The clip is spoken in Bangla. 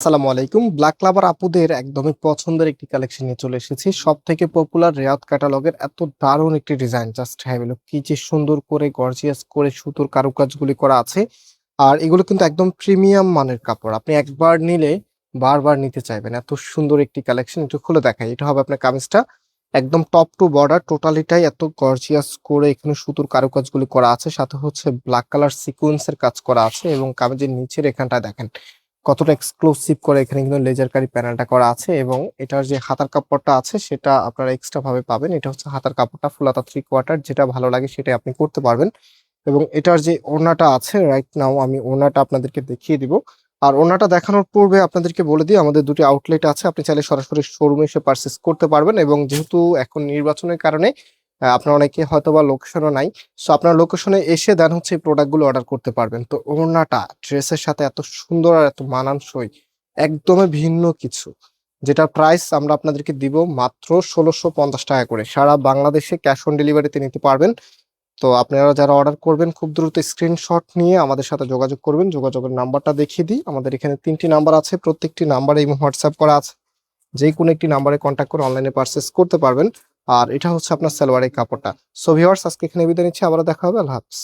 আসসালামু আলাইকুম। ব্ল্যাক লাভার আপুদের একদমই পছন্দের একটি কালেকশন নিয়ে চলে এসেছি। সবথেকে পপুলার রেয়াত ক্যাটালগের এত দারুণ একটি design, just have a look. কি যে সুন্দর করে গর্জিয়াস করে সুতোর কারুকাজগুলি করা আছে। আর এগুলো কিন্তু একদম প্রিমিয়াম মানের কাপড়। আপনি একবার নিলে বারবার নিতে চাইবেন। এত সুন্দর একটি কালেকশন, একটু খুলে দেখাই। এটা হবে আপনার কামিজটা। একদম টপ টু বর্ডার টোটালিটাই এত গর্জিয়াস করে এখানে সুতোর কারুকাজগুলি করা আছে। সাথে হচ্ছে ব্ল্যাক কালার সিকোয়েন্সের কাজ করা আছে এবং কামিজের নিচের এখানটায় দেখেন কতটা এক্সক্লুসিভ করে এখানে কিন্তু লেজার কারি প্যানেলটা করা আছে এবং এটার যে হাতার কাপড়টা আছে সেটা আপনারা এক্সট্রা ভাবে পাবেন। এটা হচ্ছে হাতার কাপড়টা ফুল হাতা 3/4, যেটা ভালো লাগে সেটাই আপনি করতে পারবেন। এবং এটার যে ওড়নাটা আছে, রাইট নাও আমি ওড়নাটা আপনাদেরকে দেখিয়ে দিব। আর ওড়নাটা দেখানোর পূর্বে আপনাদেরকে বলে দিই, আমাদের দুটি আউটলেট আছে, আপনি চাইলে সরাসরি শোরুমে এসে পারচেস করতে পারবেন। এবং যেহেতু এখন নির্বাচনের কারণে আপনার অনেকে হয়তোবা লোকেশনও নাই, সো আপনার লোকেশনে এসে দেন হচ্ছে এই প্রোডাক্টগুলো অর্ডার করতে পারবেন। তো ওড়নাটা ড্রেসের সাথে এত সুন্দর আর এত মানানসই, একদমই ভিন্ন কিছু, যেটা প্রাইস আমরা আপনাদেরকে দিব মাত্র ১৬৫০ টাকা করে। সারা বাংলাদেশে ক্যাশ অন ডেলিভারিতে নিতে পারবেন। তো আপনারা যারা অর্ডার করবেন খুব দ্রুত স্ক্রিনশট নিয়ে আমাদের সাথে যোগাযোগ করবেন। যোগাযোগের নাম্বারটা দেখিয়ে দিই। আমাদের এখানে ৩টি নাম্বার আছে, প্রত্যেকটি নাম্বারে এবং হোয়াটসঅ্যাপ করা আছে। যে কোনো একটি নাম্বারে কন্ট্যাক্ট করে অনলাইনে পারচেস করতে পারবেন। আর এটা হচ্ছে আপনার সালোয়ারের কাপড়টা। সো ভিউয়ার্স, আজকে এখানে বিদায় নিচ্ছি, আবারও দেখা হবে। আল্লাহ হাফেজ।